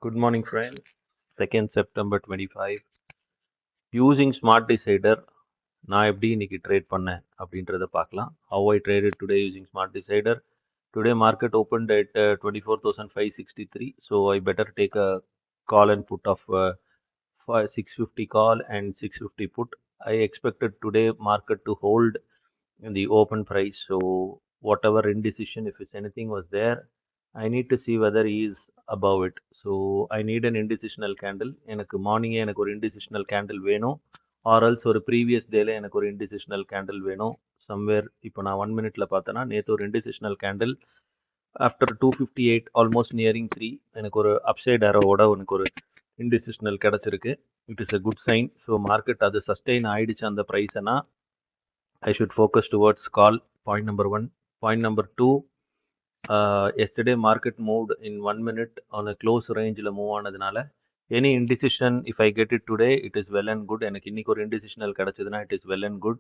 Good morning, friends. 2nd September 25. Using Smart Decider, நான் எப்படி இன்னைக்கு ட்ரேட் பண்ணேன் அப்படின்றத பார்க்கலாம். How I traded today using Smart Decider. Today market opened at 24,563. So I better take a call and put of 650 call and 650 put. I expected today market to hold in the open price. So whatever indecision, if it's anything was there, I need to see whether he is above it. So I need an indecisional candle. எனக்கு மார்னிங்கே எனக்கு ஒரு indecisional candle வேணும், or else ஒரு previous டேல எனக்கு ஒரு indecisional candle வேணும். சம்வேர் இப்போ நான் 1 மினிட்ல பார்த்தேன்னா நேற்று ஒரு indecisional candle after 258 almost nearing 3 எனக்கு ஒரு அப்சைட் ஏரோவோட எனக்கு ஒரு indecisional கிடச்சிருக்கு. It is a good sign. So market அது சஸ்டெயின் ஆயிடுச்சு அந்த ப்ரைஸ்னா I should focus towards call. Point number 1. Point number 2. Yesterday market moved in 1 minute on a close range la move ஆனதுனால any indecision if I get it today it is well and good. எனக்கு இன்னைக்கு ஒரு indecisional கிடைச்சதுன்னா it is well and good.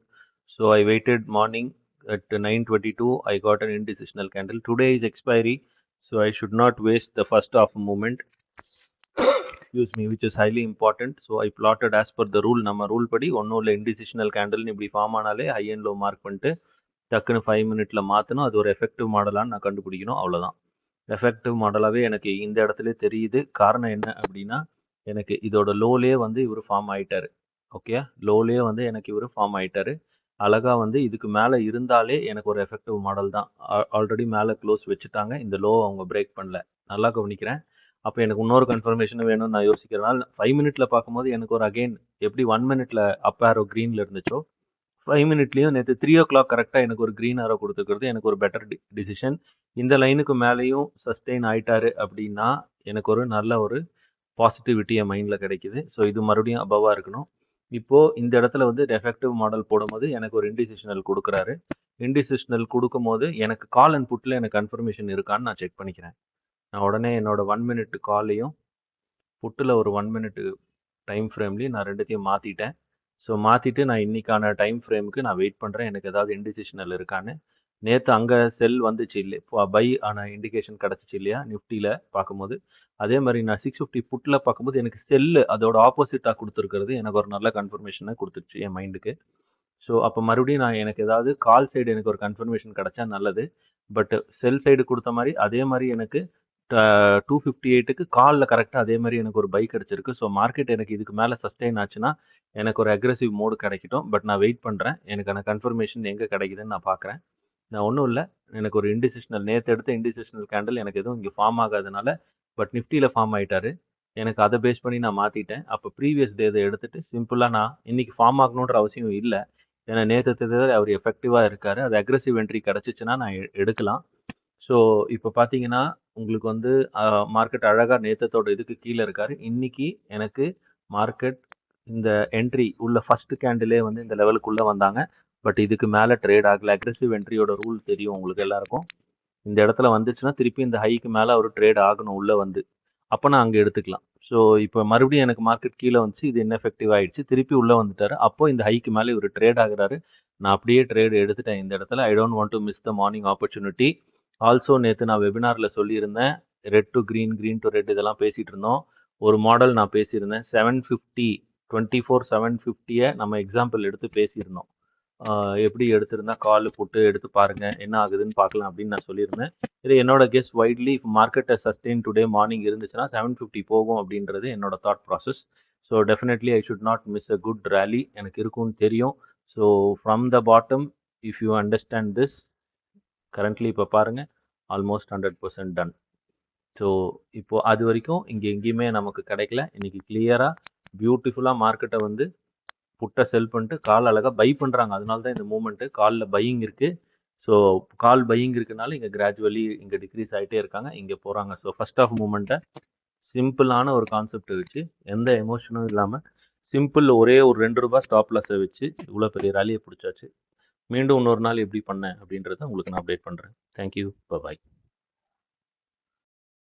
So I waited morning at 9:22 I got an indecisional candle. Today is expiry, so I should not waste the first half movement, excuse me, which is highly important. So I plotted as per the rule. நம்ம rule படி ஒன்றும் இல்லை, இண்டிசிஷனல் கேண்டில்னு இப்படி form ஆனாலே high and low mark பண்ணிட்டு டக்குன்னு 5 மினிட்ல மாற்றணும். அது ஒரு எஃபெக்டிவ் மாடலான்னு நான் கண்டுபிடிக்கணும், அவ்வளோதான். எஃபெக்டிவ் மாடலாகவே எனக்கு இந்த இடத்துல தெரியுது. காரணம் என்ன அப்படின்னா எனக்கு இதோட லோலே வந்து இவர் ஃபார்ம் ஆயிட்டாரு. ஓகே, லோலே வந்து எனக்கு இவர் ஃபார்ம் ஆயிட்டாரு. அழகா வந்து இதுக்கு மேலே இருந்தாலே எனக்கு ஒரு எஃபெக்டிவ் மாடல் தான். ஆல்ரெடி மேலே க்ளோஸ் வச்சுட்டாங்க, இந்த லோ அவங்க பிரேக் பண்ணல. நல்லா கவனிக்கிறேன். அப்போ எனக்கு இன்னொரு கன்ஃபர்மேஷன் வேணும்னு நான் யோசிக்கிறனால 5 மினிட்ல பார்க்கும்போது எனக்கு ஒரு அகெயின் எப்படி 1 மினிட்ல அப் ஆரோ க்ரீனில் இருந்துச்சோ 5 மினிட்லேயும் நேற்று 3 o'clock கரெக்டாக எனக்கு ஒரு க்ரீன் ஆரோ கொடுத்துக்கிறது எனக்கு ஒரு பெட்டர் டிசிஷன். இந்த லைனுக்கு மேலேயும் சஸ்டெயின் ஆயிட்டாரு அப்படின்னா எனக்கு ஒரு நல்ல ஒரு பாசிட்டிவிட்டி என் மைண்டில் கிடைக்குது. ஸோ இது மறுபடியும் அபவாக இருக்கணும். இப்போது இந்த இடத்துல வந்து எஃபெக்டிவ் மாடல் போடும்போது எனக்கு ஒரு இண்டிசிஷனல் கொடுக்குறாரு. இண்டிசிஷனல் கொடுக்கும் போது எனக்கு கால் அண்ட் புட்டில் எனக்கு கன்ஃபர்மேஷன் இருக்கான்னு நான் செக் பண்ணிக்கிறேன். நான் உடனே என்னோட 1 மினிட் காலையும் புட்டில் ஒரு 1 மினிட் டைம் ஃப்ரேம்லேயும் நான் ரெண்டுத்தையும் மாற்றிட்டேன். ஸோ மாற்றிட்டு நான் இன்றைக்கான டைம் ஃப்ரேமுக்கு நான் வெயிட் பண்ணுறேன், எனக்கு ஏதாவது இண்டிசிஷனல் இருக்கான்னு. நேற்று அங்கே செல் வந்துச்சு இல்லையா, பை ஆன இண்டிகேஷன் கிடச்சிச்சு இல்லையா நிஃப்டியில் பார்க்கும்போது. அதே மாதிரி நான் 650 புட்டில் பார்க்கும்போது எனக்கு செல்லு அதோட ஆப்போசிட்டாக கொடுத்துருக்கிறது எனக்கு ஒரு நல்ல கன்ஃபர்மேஷனை கொடுத்துருச்சு என் மைண்டுக்கு. ஸோ அப்போ மறுபடியும் நான் எனக்கு ஏதாவது கால் சைடு எனக்கு ஒரு கன்ஃபர்மேஷன் கிடச்சா நல்லது. பட் செல் சைடு கொடுத்த மாதிரி அதே மாதிரி எனக்கு 258க்கு காலில் கரெக்டாக அதே மாதிரி எனக்கு ஒரு பை கிடச்சிருக்கு. ஸோ மார்க்கெட் எனக்கு இதுக்கு மேலே சஸ்டெயின் ஆச்சுன்னா எனக்கு ஒரு அக்ரெசிவ் மோடு கிடைக்கட்டும். பட் நான் வெயிட் பண்ணுறேன், எனக்கான கன்ஃபர்மேஷன் எங்கே கிடைக்குதுன்னு நான் பார்க்குறேன். நான் ஒன்றும் இல்லை, எனக்கு ஒரு இண்டிசிஷனல் நேற்று எடுத்த இண்டிசிஷனல் கேண்டில் எனக்கு எதுவும் இங்கே ஃபார்ம் ஆகாதனால பட் நிஃப்டியில் ஃபார்ம் ஆகிட்டாரு. எனக்கு அதை பேஸ் பண்ணி நான் மாற்றிட்டேன். அப்போ ப்ரீவியஸ் டே இதை எடுத்துகிட்டு சிம்பிளாக நான் இன்றைக்கி ஃபார்ம் ஆகணுன்ற அவசியம் இல்லை. ஏன்னா நேற்று அவர் எஃபெக்டிவாக இருக்கார். அது அக்ரெசிவ் என்ட்ரி கிடச்சிச்சின்னா நான் எடுக்கலாம். ஸோ இப்போ பார்த்தீங்கன்னா உங்களுக்கு வந்து மார்க்கெட் அழகாக நேற்றத்தோட இதுக்கு கீழே இருக்கார். இன்றைக்கி எனக்கு மார்க்கெட் இந்த என்ட்ரி உள்ள ஃபஸ்ட்டு கேண்டிலே வந்து இந்த லெவலுக்குள்ளே வந்தாங்க. பட் இதுக்கு மேலே ட்ரேட் ஆகலை. அக்ரெசிவ் என்ட்ரியோட ரூல் தெரியும் உங்களுக்கு எல்லாருக்கும். இந்த இடத்துல வந்துச்சுன்னா திருப்பி இந்த ஹைக்கு மேலே ஒரு ட்ரேட் ஆகணும் உள்ளே வந்து, அப்போ நான் அங்கே எடுத்துக்கலாம். ஸோ இப்போ மறுபடியும் எனக்கு மார்க்கெட் கீழே வந்துச்சு, இது இன்எஃபெக்டிவ் ஆகிடுச்சு, திருப்பி உள்ளே வந்துட்டார். அப்போ இந்த ஹைக்கு மேலே இவர் ட்ரேட் ஆகுறாரு. நான் அப்படியே ட்ரேட் எடுத்துட்டேன் இந்த இடத்துல. I don't want to miss the morning opportunity. Also நேற்று நான் வெபினாரில் சொல்லியிருந்தேன், red to green, green to red இதெல்லாம் பேசிகிட்டு இருந்தோம். ஒரு மாடல் நான் பேசியிருந்தேன் 750 24,750 நம்ம எக்ஸாம்பிள் எடுத்து பேசியிருந்தோம். எப்படி எடுத்திருந்தா கால் போட்டு எடுத்து பாருங்க என்ன ஆகுதுன்னு பார்க்கலாம் அப்படின்னு நான் சொல்லியிருந்தேன். இது என்னோட கெஸ் வைட்லி மார்க்கெட்டை சஸ்டெயின் டுடே மார்னிங் இருந்துச்சுன்னா 750 போகும் அப்படின்றது என்னோட thought process. So definitely I should not miss a good rally, எனக்கு இருக்கும்னு தெரியும். So from the bottom if you understand this currently இப்போ பாருங்கள் ஆல்மோஸ்ட் 100% டன். ஸோ இப்போது அது வரைக்கும் இங்கே எங்கேயுமே நமக்கு கிடைக்கல. இன்றைக்கி கிளியராக பியூட்டிஃபுல்லாக மார்க்கெட்டை வந்து புட்டை செல் பண்ணிட்டு கால் அழகாக பை பண்ணுறாங்க. அதனால தான் இந்த மூமெண்ட்டு காலில் பையிங் இருக்குது. ஸோ கால் பையிங் இருக்கனால இங்கே கிராஜுவலி இங்கே டிக்ரீஸ் ஆகிட்டே இருக்காங்க, இங்கே போகிறாங்க. ஸோ ஃபஸ்ட் ஆஃப் மூமெண்ட்டை சிம்பிளான ஒரு கான்செப்ட் வச்சு எந்த எமோஷனும் இல்லாமல் சிம்பிள் ஒரே ஒரு ₹2 ஸ்டாப் லாஸை வச்சு இவ்வளோ பெரிய ரேலியை பிடிச்சாச்சு. மீண்டும் இன்னொரு நாள் எப்படி பண்ணேன் அப்படின்றத உங்களுக்கு நான் அப்டேட் பண்ணுறேன். தேங்க்யூ, பாய்.